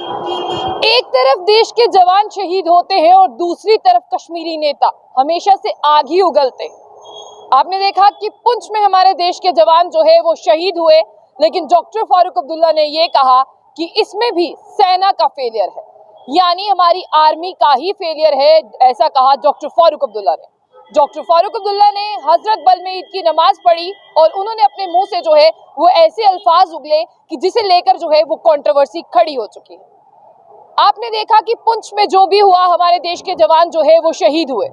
एक तरफ देश के जवान शहीद होते हैं और दूसरी तरफ कश्मीरी नेता हमेशा से आग ही उगलते। आपने देखा कि पुंछ में हमारे देश के जवान जो है वो शहीद हुए, लेकिन डॉक्टर फारूक अब्दुल्ला ने ये कहा कि इसमें भी सेना का फेलियर है, यानी हमारी आर्मी का ही फेलियर है। ऐसा कहा डॉक्टर फारूक अब्दुल्ला ने। डॉक्टर फारूक अब्दुल्ला ने हजरत बल में ईद की नमाज पढ़ी और उन्होंने अपने मुंह से जो है वो ऐसे अल्फाज उगले कि जिसे लेकर जो है वो कंट्रोवर्सी खड़ी हो चुकी है। आपने देखा कि पुंछ में जो भी हुआ, हमारे देश के जवान जो है वो शहीद हुए,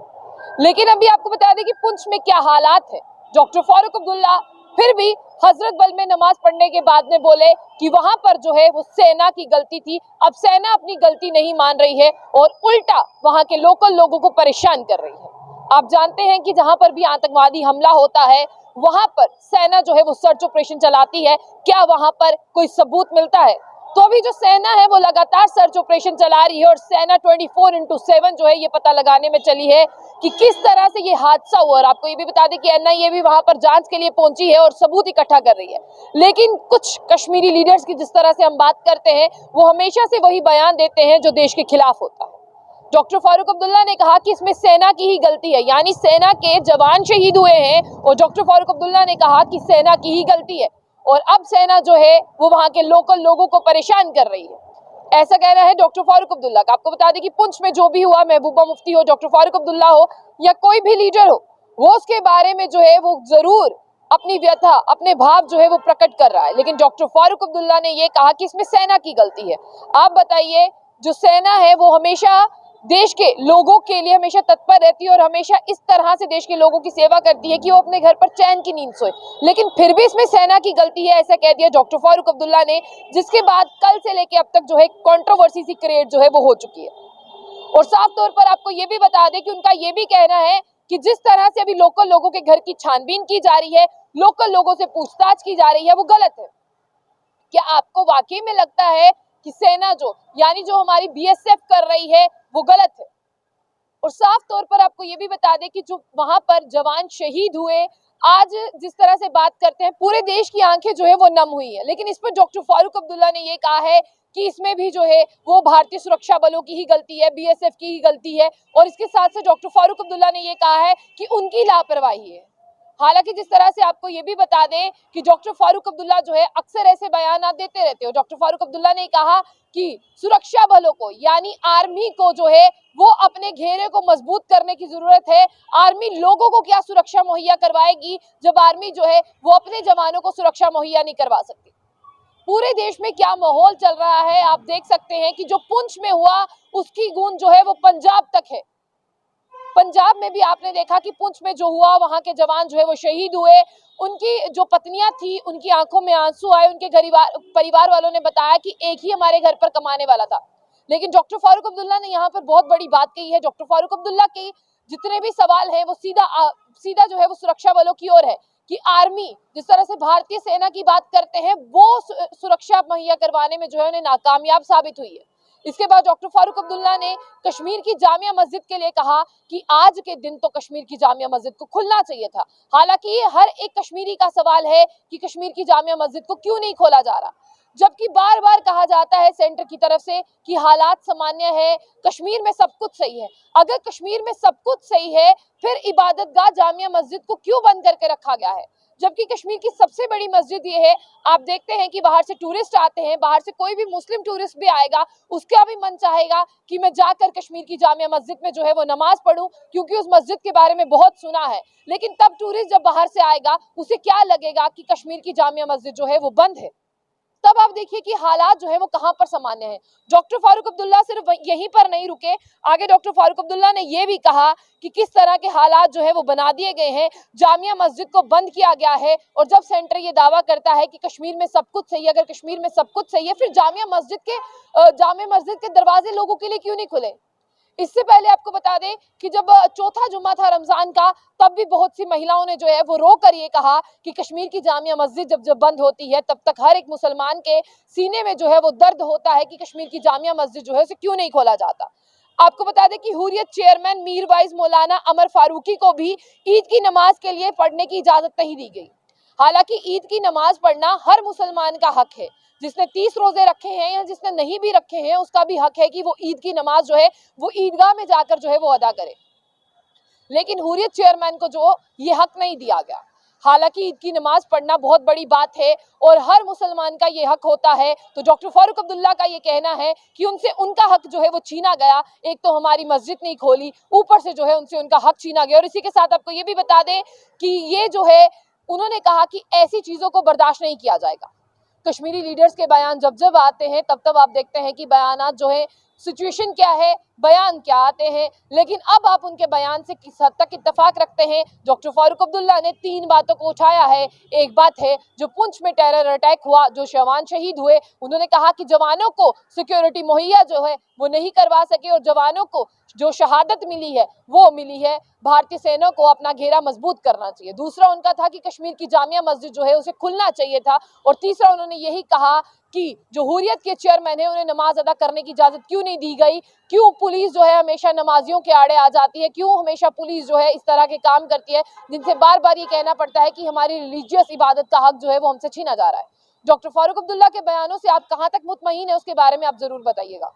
लेकिन अभी आपको बता दें कि पुंछ में क्या हालात है। डॉक्टर फारूक अब्दुल्ला फिर भी हजरत बल में नमाज पढ़ने के बाद में बोले कि वहां पर जो है वो सेना की गलती थी। अब सेना अपनी गलती नहीं मान रही है और उल्टा वहां के लोकल लोगों को परेशान कर रही है। आप जानते हैं कि जहां पर भी आतंकवादी हमला होता है वहां पर सेना जो है वो सर्च ऑपरेशन चलाती है। क्या वहां पर कोई सबूत मिलता है? तो अभी जो सेना है वो लगातार सर्च ऑपरेशन चला रही है और सेना 24/7 जो है ये पता लगाने में चली है कि किस तरह से ये हादसा हुआ। और आपको ये भी बता दें कि एनआईए भी वहां पर जांच के लिए पहुंची है और सबूत इकट्ठा कर रही है। लेकिन कुछ कश्मीरी लीडर्स की जिस तरह से हम बात करते हैं वो हमेशा से वही बयान देते हैं जो देश के खिलाफ होता है। डॉक्टर फारूक अब्दुल्ला ने कहा कि इसमें सेना की ही गलती है, यानी सेना के जवान शहीद हुए हैं और डॉक्टर फारूक अब्दुल्ला ने कहा कि सेना की ही गलती है और अब सेना जो है वो वहां के लोकल लोगों को परेशान कर रही है। ऐसा कहना है डॉक्टर फारूक अब्दुल्ला का। आपको बता दें कि पुंछ में जो भी हुआ, महबूबा मुफ्ती हो, डॉक्टर फारूक अब्दुल्ला हो या कोई भी लीडर हो, वो उसके बारे में जो है वो जरूर अपनी व्यथा, अपने भाव जो है वो प्रकट कर रहा है। लेकिन डॉक्टर फारूक अब्दुल्ला ने ये कहा कि इसमें सेना की गलती है। आप बताइए, जो सेना है वो हमेशा देश के लोगों के लिए हमेशा तत्पर रहती है और हमेशा इस तरह से देश के लोगों की सेवा करती है कि वो अपने घर पर चैन की नींद सोए, लेकिन फिर भी इसमें सेना की गलती है, ऐसा कह दिया डॉक्टर फारूक अब्दुल्ला ने। जिसके बाद कल से लेकर अब तक जो है कंट्रोवर्सी सी क्रिएट जो है वो हो चुकी है। और साफ तौर पर आपको ये भी बता दें कि उनका ये भी कहना है कि जिस तरह से अभी लोकल लोगों के घर की छानबीन की जा रही है, लोकल लोगों से पूछताछ की जा रही है, वो गलत है। क्या आपको वाकई में लगता है कि सेना यानी जो हमारी बीएसएफ कर रही है वो गलत है? और साफ तौर पर आपको ये भी बता दें कि जो वहां पर जवान शहीद हुए, आज जिस तरह से बात करते हैं पूरे देश की आंखें जो है वो नम हुई है। लेकिन इस पर डॉक्टर फारूक अब्दुल्ला ने ये कहा है कि इसमें भी जो है वो भारतीय सुरक्षा बलों की ही गलती है, बीएसएफ की ही गलती है। और इसके साथ साथ डॉक्टर फारूक अब्दुल्ला ने ये कहा है कि उनकी लापरवाही है। हालांकि जिस तरह से आपको ये भी बता दें कि डॉक्टर फारूक अब्दुल्ला जो है अक्सर ऐसे बयान देते रहते हो। डॉक्टर फारूक अब्दुल्ला ने कहा कि सुरक्षा बलों को यानी आर्मी को जो है वो अपने घेरे को मजबूत करने की जरूरत है। आर्मी लोगों को क्या सुरक्षा मुहैया करवाएगी जब आर्मी जो है वो अपने जवानों को सुरक्षा मुहैया नहीं करवा सकती? पूरे देश में क्या माहौल चल रहा है आप देख सकते हैं कि जो पुंछ में हुआ उसकी गूंज जो है वो पंजाब तक है। पंजाब में भी आपने देखा कि पुंछ में जो हुआ, वहां के जवान जो है वो शहीद हुए। उनकी जो पत्नियां थी उनकी आंखों में आंसू आए। उनके परिवार वालों ने बताया कि एक ही हमारे घर पर कमाने वाला था। लेकिन डॉक्टर फारूक अब्दुल्ला ने यहाँ पर बहुत बड़ी बात कही है। डॉक्टर फारूक अब्दुल्ला के जितने भी सवाल हैं वो सीधा जो है वो सुरक्षा बलों की ओर है कि आर्मी जिस तरह से भारतीय सेना की बात करते हैं वो सुरक्षा मुहैया करवाने में जो है उन्हें नाकामयाब साबित हुई है। इसके बाद डॉक्टर फारूक अब्दुल्ला ने कश्मीर की जामिया मस्जिद के लिए कहा कि आज के दिन तो कश्मीर की जामिया मस्जिद को खुलना चाहिए था। हालांकि ये हर एक कश्मीरी का सवाल है कि कश्मीर की जामिया मस्जिद को क्यों नहीं खोला जा रहा, जबकि बार बार कहा जाता है सेंटर की तरफ से कि हालात सामान्य है, कश्मीर में सब कुछ सही है। अगर कश्मीर में सब कुछ सही है फिर इबादतगाह जामिया मस्जिद को क्यों बंद करके रखा गया है? जबकि कश्मीर की सबसे बड़ी मस्जिद ये है। आप देखते हैं कि बाहर से टूरिस्ट आते हैं, बाहर से कोई भी मुस्लिम टूरिस्ट भी आएगा उसका भी मन चाहेगा कि मैं जाकर कश्मीर की जामिया मस्जिद में जो है वो नमाज पढ़ूं, क्योंकि उस मस्जिद के बारे में बहुत सुना है। लेकिन तब टूरिस्ट जब बाहर से आएगा उसे क्या लगेगा कि कश्मीर की जामिया मस्जिद जो है वो बंद है। तब आप देखिए कि हालात जो है वो कहां पर सामान्य है। डॉक्टर फारूक अब्दुल्ला सिर्फ यहीं पर नहीं रुके, आगे डॉक्टर फारूक अब्दुल्ला ने यह भी कहा कि किस तरह के हालात जो है वो बना दिए गए हैं। जामिया मस्जिद को बंद किया गया है और जब सेंटर ये दावा करता है कि कश्मीर में सब कुछ सही है, अगर कश्मीर में सब कुछ सही है फिर जामिया मस्जिद के दरवाजे लोगों के लिए क्यों नहीं खुले? इससे पहले आपको बता दें कि जब चौथा जुम्मा था रमजान का, तब भी बहुत सी महिलाओं ने जो है वो रो कर ये कहा कि कश्मीर की जामिया मस्जिद जब बंद होती है तब तक हर एक मुसलमान के सीने में जो है वो दर्द होता है कि कश्मीर की जामिया मस्जिद जो है उसे क्यों नहीं खोला जाता। आपको बता दें कि हुर्रियत चेयरमैन मीरवाइज मौलाना अमर फारूकी को भी ईद की नमाज के लिए पढ़ने की इजाजत नहीं दी गई। हालांकि ईद की नमाज पढ़ना हर मुसलमान का हक है। जिसने 30 रोजे रखे हैं या जिसने नहीं भी रखे हैं उसका भी हक है कि वो ईद की नमाज जो है वो ईदगाह में जाकर जो है वो अदा करे। लेकिन हुर्रियत चेयरमैन को जो ये हक नहीं दिया गया। हालांकि ईद की नमाज पढ़ना बहुत बड़ी बात है और हर मुसलमान का ये हक होता है, तो डॉक्टर फारूक अब्दुल्ला का ये कहना है कि उनसे उनका हक जो है वो छीना गया। एक तो हमारी मस्जिद नहीं खोली, ऊपर से जो है उनसे उनका हक छीना गया। और इसी के साथ आपको ये भी बता दें कि ये जो है उन्होंने कहा कि ऐसी चीजों को बर्दाश्त नहीं किया जाएगा। कश्मीरी लीडर्स के बयान जब जब आते हैं तब तब आप देखते हैं कि बयानात जो है सिचुएशन क्या है, बयान क्या आते हैं, लेकिन अब आप उनके बयान से किस हद तक इत्तेफाक रखते हैं। डॉक्टर फारूक अब्दुल्ला ने 3 बातों को उठाया है। एक बात है जो पुंछ में टेरर अटैक हुआ, जो जवान शहीद हुए, उन्होंने कहा कि जवानों को सिक्योरिटी मुहैया जो है वो नहीं करवा सके और जवानों को जो शहादत मिली है वो मिली है। भारतीय सेना को अपना घेरा मजबूत करना चाहिए। दूसरा उनका था कि कश्मीर की जामिया मस्जिद जो है उसे खुलना चाहिए था। और तीसरा उन्होंने यही कहा कि जो हुर्रियत के चेयरमैन है उन्हें नमाज अदा करने की इजाजत क्यों नहीं दी गई, क्यों पुलिस जो है हमेशा नमाजियों के आड़े आ जाती है, क्यों हमेशा पुलिस जो है इस तरह के काम करती है जिनसे बार बार ये कहना पड़ता है कि हमारी रिलीजियस इबादत का हक जो है वो हमसे छीना जा रहा है। डॉक्टर फारूक अब्दुल्ला के बयानों से आप कहां तक मुतमईन है उसके बारे में आप जरूर बताइएगा।